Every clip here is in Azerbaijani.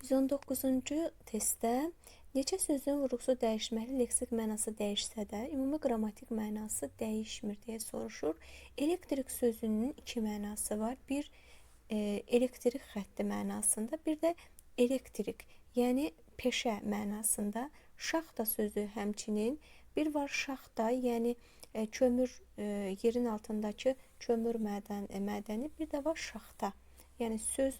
119-cu testdə neçə sözün vurğusu dəyişməli, leksik mənası dəyişsə də, ümumi qrammatik mənası dəyişmir deyə soruşur. Elektrik sözünün iki mənası var. Bir elektrik xətti mənasında, bir də elektrik, yəni peşə mənasında. Şaxta sözü həmçinin bir var şaxta, yəni kömür, yerin altındakı kömür mədəni, bir də var şaxta. Yəni söz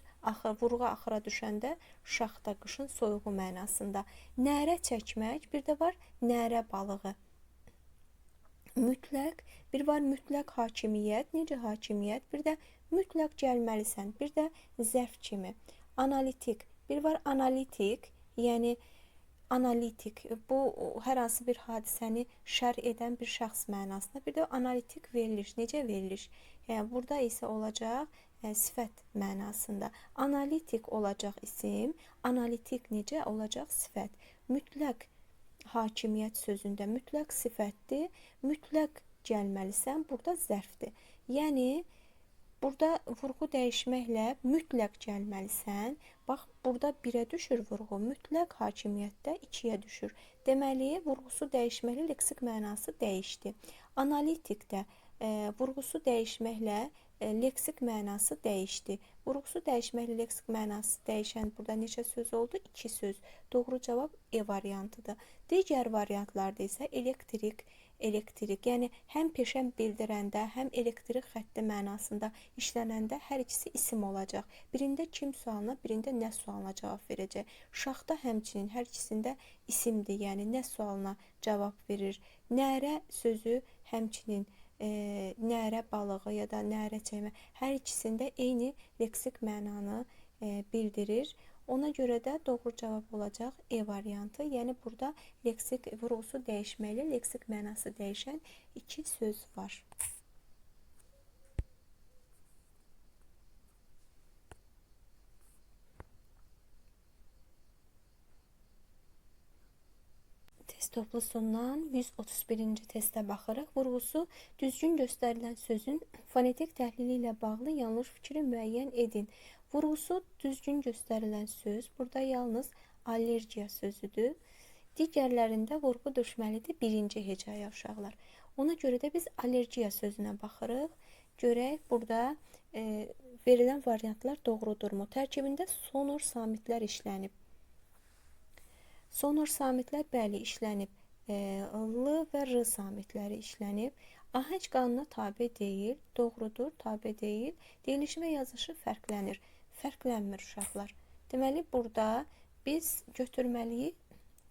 vurğu axıra düşəndə şaxta, qışın soyuğu mənasında. Nərə çəkmək, bir də var nərə balığı. Mütləq, bir var mütləq hakimiyyət, necə hakimiyyət, bir də mütləq gəlməlisən, bir də zərf kimi. Analitik, bir var analitik, yəni analitik, bu hər hansı bir hadisəni şərh edən bir şəxs mənasında, bir də analitik veriliş, necə veriliş. Yəni burada isə olacaq sifət mənasında. Analitik olacaq isim, analitik necə olacaq sifət. Mütləq hakimiyyət sözündə mütləq sifətdir, mütləq gəlməlisən, burada zərfdir. Yəni burada vurğu dəyişməklə mütləq gəlməlisən. Bax, burada 1-ə düşür vurğu, mütləq hakimiyyətdə 2-yə düşür. Deməli, vurğusu dəyişməklə leksik mənası dəyişdi. Analitikdə vurğusu dəyişməklə leksik mənası dəyişdi. Vurğusu dəyişməklə leksik mənası dəyişən burada neçə söz oldu? 2 söz. Doğru cavab E variantıdır. Digər variantlarda isə elektrik, yəni həm peşə bildirəndə, həm elektrik xətti mənasında işlənəndə hər ikisi isim olacaq. Birində kim sualına, birində nə sualına cavab verəcək. Şaxta həmçinin hər ikisində isimdir, yəni nə sualına cavab verir. Nərə sözü həmçinin nərə balığı ya da nərə çəkmə, hər ikisində eyni leksik mənanı bildirir. Ona görə də doğru cavab olacaq E variantı. Yəni burada leksik vurğusu dəyişməklə leksik mənası dəyişən 2 söz var. Test toplusundan 131-ci testə baxırıq. Vurğusu düzgün göstərilən sözün fonetik təhlili ilə bağlı yanlış fikri müəyyən edin. Vurğusu düzgün göstərilən söz burada yalnız allergiya sözüdür. Digərlərində vurğu düşməlidir birinci hecaya uşaqlar. Ona görə də biz allergiya sözünə baxırıq. Görək burada verilən variantlar doğrudurmu? Tərkibində sonor samitlər işlənib. Sonor samitlər bəli işlənib. L və R samitləri işlənib. Ahəng qanuna tabe deyil, doğrudur, tabe deyil. Deyiliş və yazışı fərqlənir. Fərqlənmir uşaqlar. Deməli, burada biz götürməliyik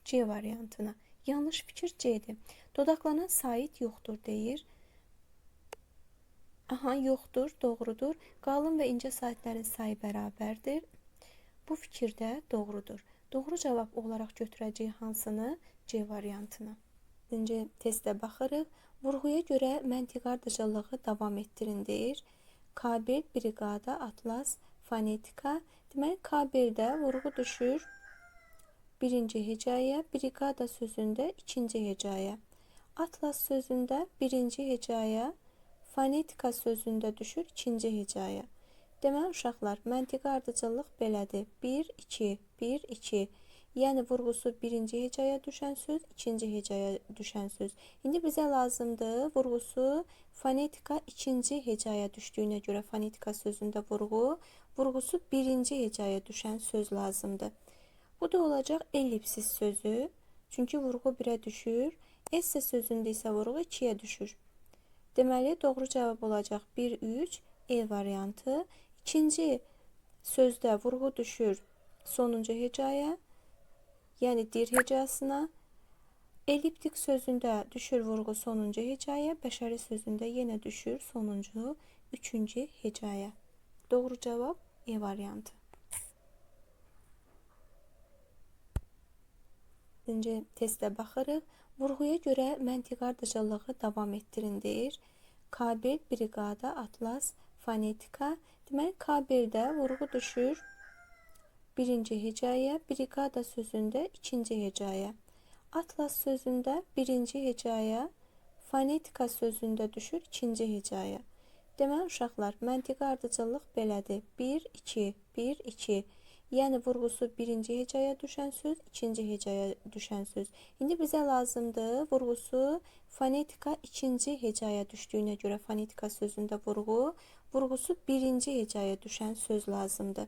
C variantına. Yanlış fikir C'dir. Dodaqlanan sait yoxdur deyir. Yoxdur, doğrudur. Qalın və incə saitlərin sayı bərabərdir. Bu fikir də doğrudur. Doğru cavab olaraq götürəcək hansını? C variantını. İkinci testə baxırıq. Vurğuya görə məntiq ardıcıllığı davam etdirin deyir. K1, briqada, atlas, fonetika. Deməli, K1-də vurğu düşür birinci hecaya, briqada sözündə ikinci hecaya. Atlas sözündə birinci hecaya, fonetika sözündə düşür ikinci hecaya. Deməli, uşaqlar, məntiqi ardıcıllıq belədir. 1, 2, 1, 2. Yəni, vurğusu birinci hecaya düşən söz, ikinci hecaya düşən söz. İndi bizə lazımdır vurğusu fonetika ikinci hecaya düşdüyünə görə fonetika sözündə vurğusu birinci hecaya düşən söz lazımdır. Bu da olacaq ellipsis sözü. Çünki vurğu 1-ə düşür. Esse sözündə isə vurğu 2-yə düşür. Deməli, doğru cavab olacaq 1, 3, E variantı. İkinci sözdə vurğu düşür sonuncu hecaya, yəni dir hecasına. Elliptik sözündə düşür vurğu sonuncu hecaya, bəşəri sözündə yenə düşür sonuncu, üçüncü hecaya. Doğru cavab E variantı. İkinci testə baxırıq. Vurğuya görə məntiq ardıcıllığı davam etdirin deyir. K1, briqada, atlas, fonetika. Deməli, K1-də vurğu düşür birinci hecaya, briqada sözündə ikinci hecaya. Atlas sözündə birinci hecaya, fonetika sözündə düşür ikinci hecaya. Deməli, uşaqlar, məntiqi ardıcıllıq belədir. 1, 2, 1, 2. Yəni vurğusu birinci hecaya düşən söz, ikinci hecaya düşən söz. İndi bizə lazımdır vurğusu fonetika ikinci hecaya düşdüyünə görə fonetika sözündə vurğusu birinci hecaya düşən söz lazımdır.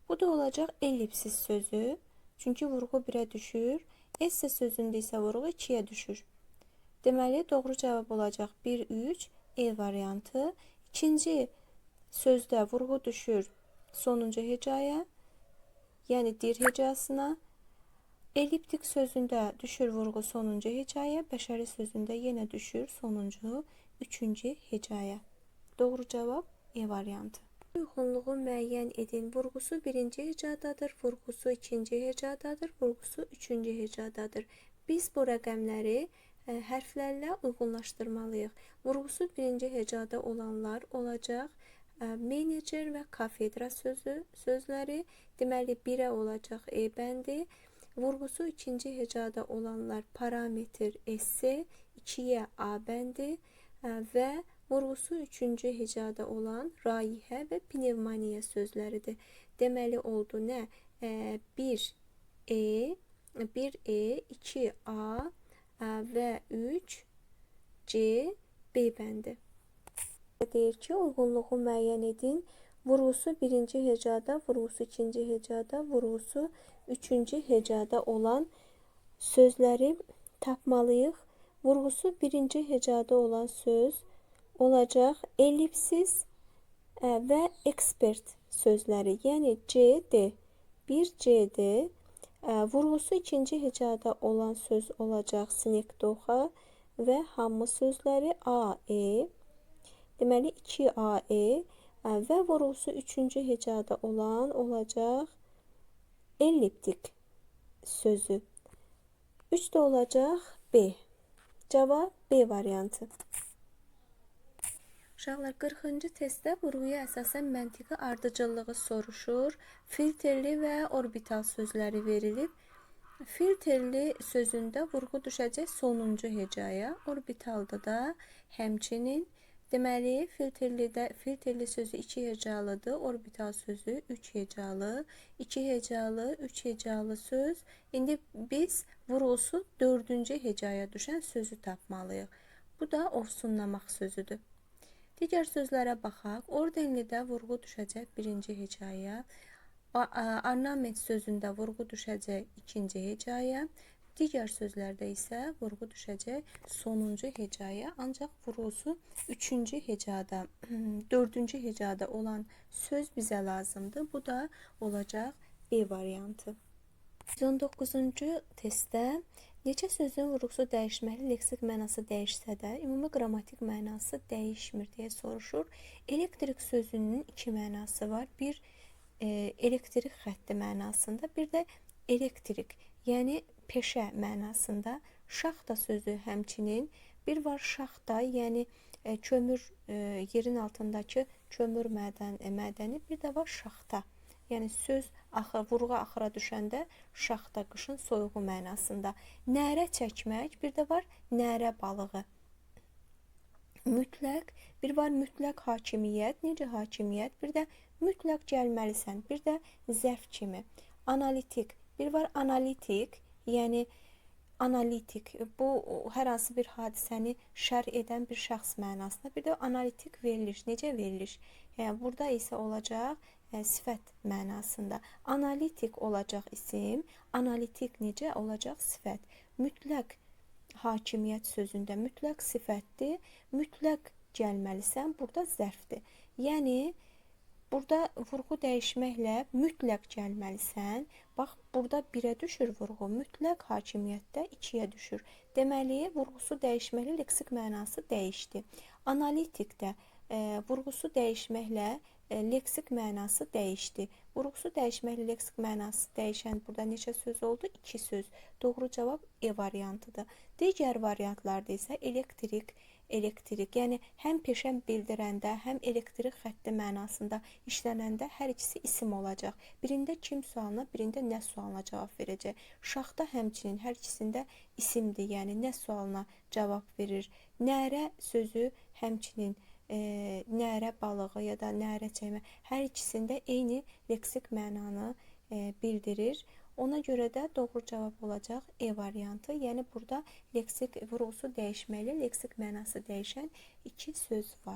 Bu da olacaq ellipsis sözü. Çünki vurğu 1-ə düşür. Esse sözündə isə vurğu 2-yə düşür. Deməli, doğru cavab olacaq 1-3 E variantı. İkinci sözdə vurğu düşür sonuncu hecaya, yəni dir hecasına. Elliptik sözündə düşür vurğu sonuncu hecaya, bəşəri sözündə yenə düşür sonuncu, üçüncü hecaya. Doğru cavab E variantı. Uyğunluğu müəyyən edin. Vurğusu birinci hecadadır, vurğusu ikinci hecadadır, vurğusu üçüncü hecadadır. Biz bu rəqəmləri hərflərlə uyğunlaşdırmalıyıq. Vurğusu birinci hecada olanlar olacaq menecer və kafedra sözləri. Deməli, 1-ə olacaq E bəndi. Vurğusu ikinci hecada olanlar parametr, esse, 2-yə A bəndi və vurğusu üçüncü hecada olan rayihə və pnevmoniya sözləridir. Deməli oldu nə? 1E, 2A və 3C, B bəndi. Deyir ki, uyğunluğu müəyyən edin. Vurğusu birinci hecada, vurğusu ikinci hecada, vurğusu üçüncü hecada olan sözləri tapmalıyıq. Vurğusu birinci hecada olan söz olacaq ellipsis və ekspert sözləri. Yəni CD, 1CD. Vurğusu ikinci hecada olan söz olacaq sinekdoxa və hamı sözləri AE. Deməli 2AE və vurğusu üçüncü hecada olan olacaq elliptik sözü. 3 də olacaq B. Cavab B variantı. Uşaqlar, 40-cı testdə vurğuya əsasən məntiqi ardıcıllığı soruşur. Filtrli və orbital sözləri verilib. Filtrli sözündə vurğu düşəcək sonuncu hecaya, orbitalda da həmçinin. Deməli, filtrli sözü 2 hecalıdır, orbital sözü 3 hecalı, 2 hecalı, 3 hecalı söz. İndi biz vurğusu 4-cü hecaya düşən sözü tapmalıyıq. Bu da ofsunlamaq sözüdür. Digər sözlərə baxaq. Ordenlidə vurğu düşəcək birinci hecaya, ornament sözündə vurğu düşəcək ikinci hecaya, digər sözlərdə isə vurğu düşəcək sonuncu hecaya, ancaq vurğusu 3-cü hecada, 4-cü hecada olan söz bizə lazımdır. Bu da olacaq B variantı. 119-cu testdə neçə sözün vurğusu dəyişməli, leksik mənası dəyişsə də, ümumi qrammatik mənası dəyişmir deyə soruşur. Elektrik sözünün 2 mənası var. Bir elektrik xətti mənasında, bir də elektrik, yəni peşə mənasında. Şaxta sözü həmçinin, bir var şaxta, yəni kömür, yerin altındakı kömür mədəni, bir də var şaxta. Yəni söz vurğu axıra düşəndə şaxta, qışın soyuğu mənasında. Nərə çəkmək, bir də var nərə balığı. Mütləq, bir var mütləq hakimiyyət, necə hakimiyyət, bir də mütləq gəlməlisən, bir də zərf kimi. Analitik, bir var analitik, yəni analitik, bu hər hansı bir hadisəni şərh edən bir şəxs mənasında, bir də analitik veriliş, necə veriliş? Yəni burada isə olacaq sifət mənasında. Analitik olacaq isim, analitik necə olacaq sifət. Mütləq hakimiyyət sözündə mütləq sifətdir, mütləq gəlməlisən, burada zərfdir. Yəni burada vurğu dəyişməklə mütləq gəlməlisən. Bax, burada 1-ə düşür vurğu, mütləq hakimiyyətdə 2-yə düşür. Deməli, vurğusu dəyişməklə leksik mənası dəyişdi. Analitikdə vurğusu dəyişməklə leksik mənası dəyişdi. Vurğusu dəyişməklə leksik mənası dəyişən burada neçə söz oldu? 2 söz. Doğru cavab E variantıdır. Digər variantlarda isə elektrik, yəni həm peşə bildirəndə, həm elektrik xətti mənasında işlənəndə hər ikisi isim olacaq. Birində kim sualına, birində nə sualına cavab verəcək. Şaxta həmçinin hər ikisində isimdir, yəni nə sualına cavab verir. Nərə sözü həmçinin nərə balığı ya da nərə çəkmə, hər ikisində eyni leksik mənanı bildirir. Ona görə də doğru cavab olacaq E variantı. Yəni burada leksik vurğusu dəyişməli, leksik mənası dəyişən iki söz var.